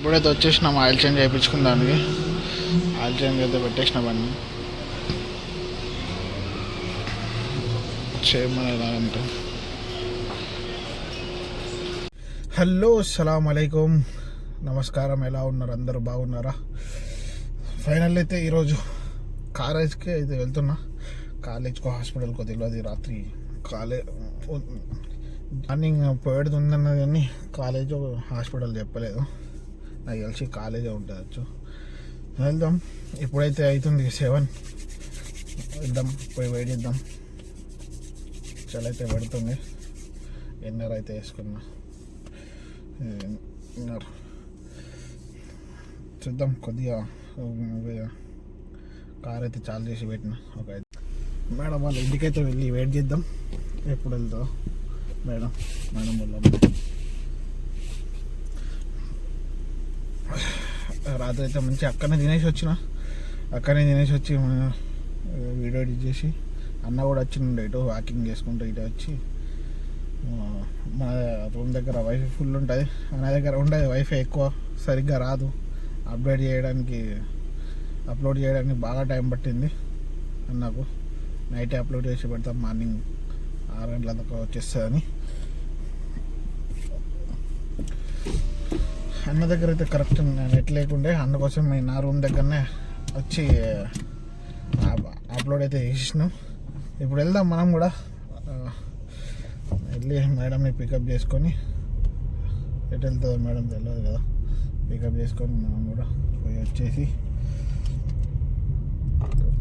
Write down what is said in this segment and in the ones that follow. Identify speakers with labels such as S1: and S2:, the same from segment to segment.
S1: ఇప్పుడైతే వచ్చేసినాం oil change చేయించుకుందానికి. Oil change అయితే పెట్టేసిన బండి చేయమని ఎలా అంటే. హలో అస్సలాం అలైకుం, నమస్కారం. ఎలా ఉన్నారు? అందరూ బాగున్నారా? ఫైనల్ అయితే ఈరోజు కాలేజ్కి అయితే వెళ్తున్నా. కాలేజ్కో హాస్పిటల్కో తెలియదు. రాత్రి మార్నింగ్ పోయేది ఉందన్నది కానీ కాలేజ్ హాస్పిటల్ చెప్పలేదు. నాకు తెలిసి కాలేజే ఉండవచ్చు. వెళ్దాం. ఇప్పుడైతే అవుతుంది 7. వెళ్దాం, పోయి వెయిట్ చేద్దాం. చలైతే పెడుతుంది. ఎన్నర్ అయితే వేసుకున్నా. చూద్దాం. కొద్దిగా కార్ అయితే చాలు చేసి పెట్టిన. ఒక మేడం వాళ్ళ ఇంటికైతే వెళ్ళి వెయిట్ చేద్దాం. ఎప్పుడు వెళ్తావు మేడం? వెళ్దాం. రాత్రి అయితే మంచి అక్కడనే తినేసి వచ్చి వీడియో ఎడిట్ చేసి అన్న కూడా వచ్చిండే. ఇటు వాకింగ్ చేసుకుంటూ ఇటు వచ్చి మన రూమ్ దగ్గర వైఫై ఫుల్ ఉంటుంది. అన్న దగ్గర ఉండదు వైఫై, ఎక్కువ సరిగ్గా రాదు. అప్లోడ్ చేయడానికి బాగా టైం పట్టింది అన్నకు. నైటే అప్లోడ్ చేసి పెడతాం, మార్నింగ్ 6 గంటల దాకా వచ్చేస్తుందని. అన్న దగ్గర అయితే కరెక్ట్ నెట్ లేకుండే, అందుకోసం నా రూమ్ దగ్గరనే వచ్చి అప్లోడ్ అయితే చేసినాం. ఇప్పుడు వెళ్దాం మనం కూడా. వెళ్ళి మేడంని పికప్ చేసుకొని, ఎటు వెళ్తుందో మేడం తెలియదు కదా, పికప్ చేసుకొని మనం కూడా పోయి వచ్చేసి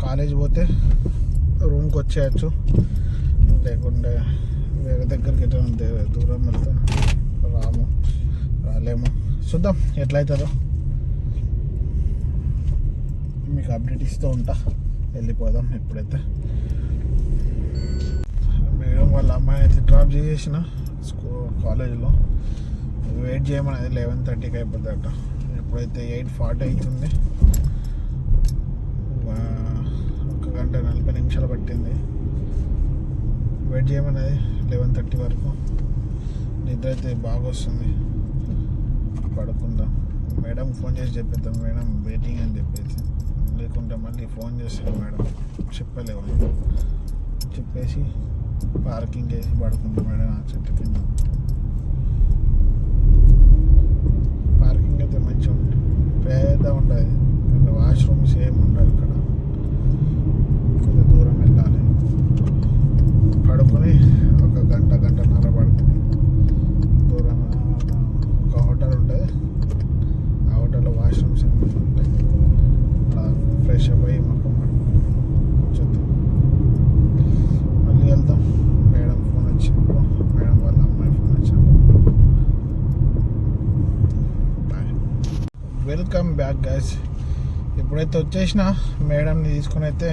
S1: కాలేజ్ పోతే రూమ్కి వచ్చేయచ్చు. లేకుంటే వేరే దగ్గరికి ఎట్లా దూరం వెళ్తే రాలేము. చూద్దాం ఎట్లయితుందో, మీకు అప్డేట్ ఇస్తూ ఉంటా. వెళ్ళిపోదాం. ఎప్పుడైతే మేడం వాళ్ళ అమ్మాయి అయితే డ్రాప్ చేసేసిన కాలేజీలో. వెయిట్ చేయమనేది 11:30కి అయిపోతుందట. ఎప్పుడైతే 8:40 అవుతుంది. 1 గంట 40 నిమిషాలు పట్టింది. వెయిట్ చేయమనేది 11:30 వరకు. నిద్ర అయితే బాగా వస్తుంది. పడుకుందాం. మేడం ఫోన్ చేసి చెప్పేద్దాం, మేడం వెయిటింగ్ అని చెప్పేసి. లేకుంటే మళ్ళీ ఫోన్ చేస్తాను మేడం, చెప్పలేవు. చెప్పేసి పార్కింగ్ చేసి పడుకుంటాం మేడం. ఆ చెట్టు కింద పార్కింగ్ అయితే మంచిగా ఉంటుంది, పెద్ద ఉంటుంది. వాష్రూమ్స్ ఏమి ఉండవు ఇక్కడ. కొంచెం దూరం వెళ్ళాలి. పడుకొని 1 గంట 1.5 పడుకొని దూరం ఒక హోటల్ ఉంటుంది. ఆ హోటల్లో వాష్రూమ్స్ ఉంటాయి. అలా ఫ్రెష్ అప్ అయ్యి మొక్క కూర్చొద్దాం. మళ్ళీ వెళ్దాం. మేడం ఫోన్ వచ్చినప్పుడు, మేడం వాళ్ళ అమ్మాయి ఫోన్ వచ్చినప్పుడు. బాయ్. Welcome back guys. ఇప్పుడైతే వచ్చేసిన మేడంని తీసుకుని అయితే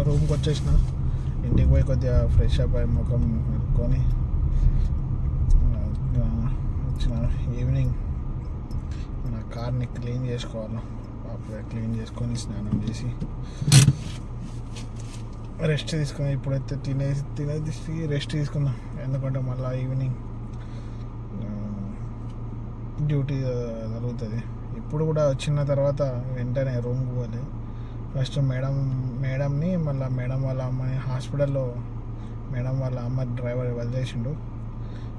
S1: రూమ్కి వచ్చేసిన. ఇంటికి పోయి కొద్దిగా ఫ్రెష్ అప్ అయ్యి ముఖం కడుక్కొని వచ్చిన. ఈవినింగ్ మన కార్ని క్లీన్ చేసుకోవాలి. అప్పుడే క్లీన్ చేసుకొని స్నానం చేసి రెస్ట్ తీసుకున్నాం. ఇప్పుడైతే తినేసి రెస్ట్ తీసుకున్నాం. ఎందుకంటే మళ్ళీ ఈవినింగ్ డ్యూటీ జరుగుతుంది. ఇప్పుడు కూడా వచ్చిన తర్వాత వెంటనే రూమ్కి పోవాలి. ఫస్ట్ మేడంని మళ్ళీ మేడం వాళ్ళ అమ్మని హాస్పిటల్లో, మేడం వాళ్ళ అమ్మ డ్రైవర్ వదిలేసిండు,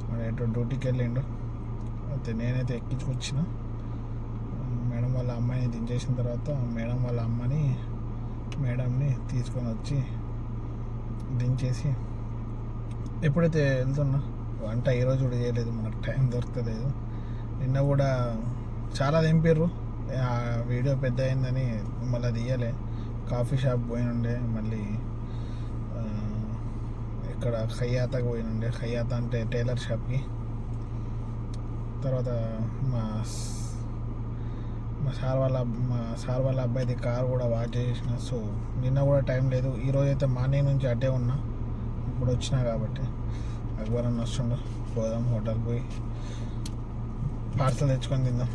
S1: మరి ఎటు డ్యూటీకి వెళ్ళిండు. అయితే నేనైతే ఎక్కించుకొచ్చిన. మేడం వాళ్ళ అమ్మాయిని దించేసిన తర్వాత మేడంని తీసుకొని వచ్చి దించేసి ఎప్పుడైతే వెళ్తున్నా. వంట ఈరోజు కూడా చేయలేదు, మనకు టైం దొరకలేదు. నిన్న కూడా చాలా తెంపారు. వీడియో పెద్ద అయిందని మళ్ళీ తీయలే. కాఫీ షాప్ పోయినుండే, మళ్ళీ ఇక్కడ ఖయ్యాతాకి పోయినుండే. ఖయ్యాతా అంటే టైలర్ షాప్కి. తర్వాత మా సార్ వాళ్ళ అబ్బాయిది కార్ కూడా వాచ్ చేసిన. సో నిన్న కూడా టైం లేదు. ఈరోజు అయితే మార్నింగ్ నుంచి అడ్డే ఉన్నా. ఇప్పుడు వచ్చినా కాబట్టి అక్బర్ అన్న వస్తుండు. పోదాం హోటల్కి పోయి పార్సల్ తెచ్చుకొని తిందాం.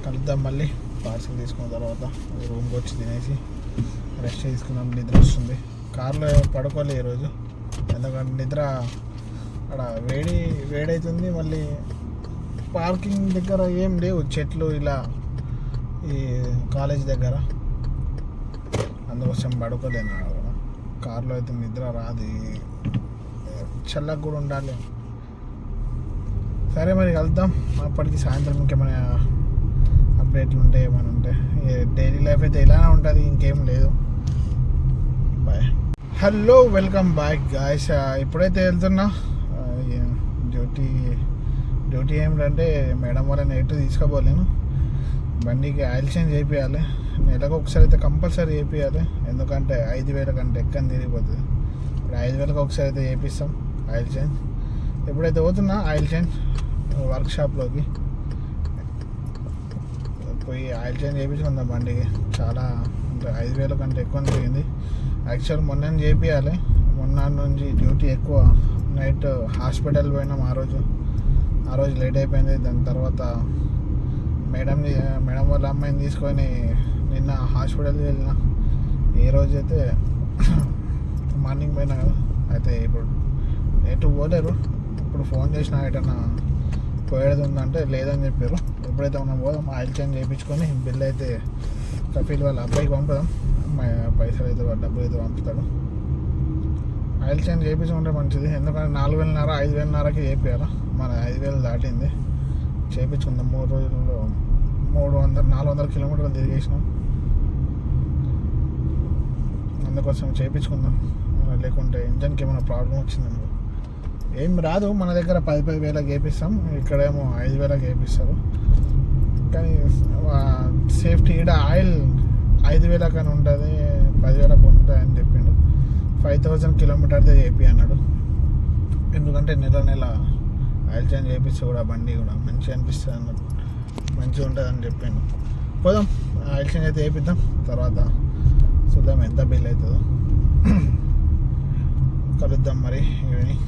S1: కలుద్దాం మళ్ళీ. పార్సల్ తీసుకున్న తర్వాత రూమ్కి వచ్చి తినేసి రెస్ట్ తీసుకున్నాం. నిద్ర వస్తుంది. కార్లో పడుకోలే ఈరోజు, ఎందుకంటే నిద్ర అక్కడ వేడవుతుంది. మళ్ళీ పార్కింగ్ దగ్గర ఏం లేవు చెట్లు ఇలా ఈ కాలేజ్ దగ్గర, అందుకోసం పడుకోలేను. కార్లో అయితే నిద్ర రాదు, చల్లగా కూడా ఉండాలి. సరే మరి కలుద్దాం అప్పటికి, సాయంత్రం ఇంకేమైనా అప్డేట్లు ఉంటాయి, ఏమైనా ఉంటాయి. డైలీ లైఫ్ అయితే ఇలానే ఉంటుంది, ఇంకేం లేదు. Bye. Hello, welcome back guys. ఇప్పుడైతే వెళ్తున్నా డ్యూటీ ఏమిటంటే మేడం వాళ్ళని ఎటు తీసుకోపోలేను. బండికి ఆయిల్ చేంజ్ చేయించాలి, నెలకు ఒకసారి అయితే కంపల్సరీ చేయించాలి. ఎందుకంటే 5,000 కంటే ఎక్కని తిరిగిపోతుంది. ఇప్పుడు 5,000కి ఒకసారి అయితే చేపిస్తాం ఆయిల్ చేంజ్. ఎప్పుడైతే పోతున్నా ఆయిల్ చేంజ్ వర్క్షాప్లోకి పోయి ఆయిల్ చేంజ్ చేయించుకుందాం బండికి. చాలా అంటే 5,000 కంటే ఎక్కువ తిరిగింది. యాక్చువల్ మొన్న చేయించాలి, మొన్న నుంచి డ్యూటీ ఎక్కువ. నైట్ హాస్పిటల్ పోయినాం, ఆ రోజు లేట్ అయిపోయింది. దాని తర్వాత మేడం వాళ్ళ అమ్మాయిని తీసుకొని నిన్న హాస్పిటల్కి వెళ్ళిన. ఏ రోజు అయితే మార్నింగ్ పోయినా కదా, అయితే ఇప్పుడు ఎటు పోలేరు. ఇప్పుడు ఫోన్ చేసిన ఎటన్నా పోయేది ఉందంటే లేదని చెప్పారు. ఎప్పుడైతే మనం పోదాం ఆయిల్ చేంజ్ చేయించుకొని బిల్ అయితే కపిల్ వాళ్ళ అబ్బాయికి పంపుదాం. పైసలు అయితే డబ్బులు అయితే పంపుతాడు. ఆయిల్ చేంజ్ చేయించుకుంటే మంచిది, ఎందుకంటే 4,500 5,500కి చేయించాలి. మన 5,000 దాటింది. చేయించుకుందాం. 3 రోజుల్లో 400 కిలోమీటర్లు తిరిగేసినాం, అందుకోసం చేయించుకుందాం. లేకుంటే ఇంజన్కి ఏమైనా ప్రాబ్లం వచ్చిందనుకో ఏం రాదు. మన దగ్గర 10,000 చేపిస్తాం, ఇక్కడేమో 5,000 చేపిస్తారు. కానీ సేఫ్టీ ఇక్కడ ఆయిల్ 5,000 కానీ ఉంటుంది, 10,000 ఉంటుంది అని చెప్పిండు. 5,000 కిలోమీటర్దే చేపి అన్నాడు. ఎందుకంటే నెల ఆయిల్ చేంజ్ చేపిస్తే కూడా బండి కూడా మంచిగా అనిపిస్తుంది అన్నట్టు, మంచిగా ఉంటుంది అని చెప్పిండు. పోదాం ఆయిల్ చేంజ్ అయితే చేపిద్దాం, తర్వాత చూద్దాం ఎంత బిల్ అవుతుందో. కలుద్దాం మరి. ఈవినింగ్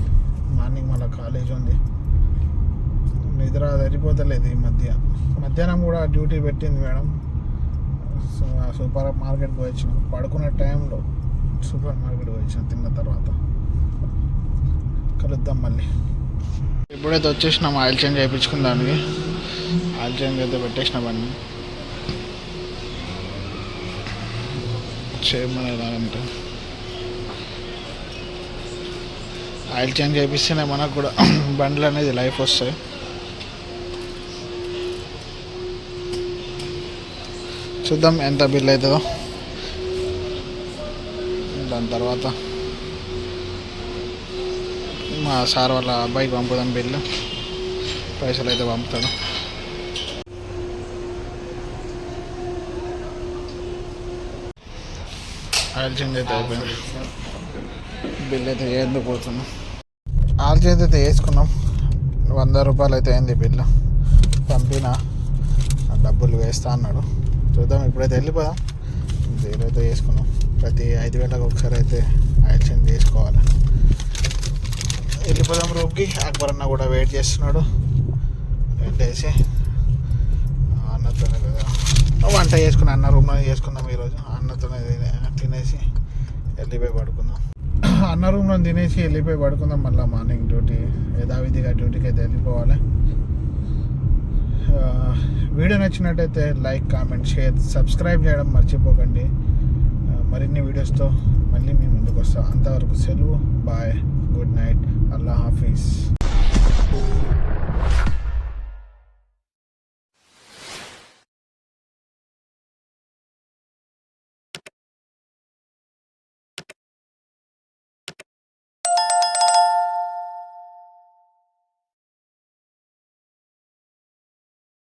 S1: మార్నింగ్ మళ్ళీ కాలేజ్ ఉంది, నిద్ర సరిపోతలేదు ఈ మధ్యాహ్నం కూడా డ్యూటీ పెట్టింది మేడం. సూపర్ మార్కెట్కి వచ్చినాం, పడుకునే టైంలో సూపర్ మార్కెట్కి వచ్చినాం. తిన్న తర్వాత కలుద్దాం మళ్ళీ. ఎప్పుడైతే వచ్చేసినాం ఆయిల్ చేంజ్ చేయించుకుందానికి, ఆయిల్ చేంజ్ అయితే పెట్టేసినాం బండి. చేయమని ఎలా అంటే ఆయిల్ చేంజ్ చేపిస్తేనే మనకు కూడా బండ్లు అనేది లైఫ్ వస్తాయి. చూద్దాం ఎంత బిల్ అవుతుందో. దాని తర్వాత మా సార్ వాళ్ళ అబ్బాయికి పంపుదాం బిల్లు, పైసలు అయితే పంపుతాడు. ఆయిల్ చేంజ్ అయితే అయిపోయింది, బిల్ అయితే ఎందుకు పోతున్నాం. ఆయిల్ చేంజ్ అయితే వేసుకున్నాం, 100 రూపాయలు అయితే అయింది బిల్లు. పంపిన డబ్బులు వేస్తా అన్నాడు. చూద్దాం ఇప్పుడైతే వెళ్ళిపోదాం. అయితే వేసుకున్నాం, ప్రతి 5,000కి ఒకసారి అయితే ఆయిల్ చేంజ్ చేసుకోవాలి. వెళ్ళిపోదాం రూమ్కి. అక్బర్ అన్న కూడా వెయిట్ చేస్తున్నాడు. వెళ్ళేసి అన్నతోనే వంట చేసుకుని అన్న రూమ్లో చేసుకుందాం ఈరోజు. అన్నతోనే తినేసి వెళ్ళిపోయి పడుకుందాం. అన్న రూమ్లో తినేసి వెళ్ళిపోయి పడుకుందాం. మళ్ళీ మార్నింగ్ డ్యూటీ యథావిధిగా డ్యూటీకి అయితే వెళ్ళిపోవాలి. వీడియో నచ్చినట్టయితే లైక్, కామెంట్, షేర్, సబ్స్క్రైబ్ చేయడం మర్చిపోకండి. మరిన్ని వీడియోస్తో మళ్ళీ మీ ముందుకు వస్తాం. అంతవరకు సెలవు, బాయ్, గుడ్ నైట్, అల్లా హాఫీజ్.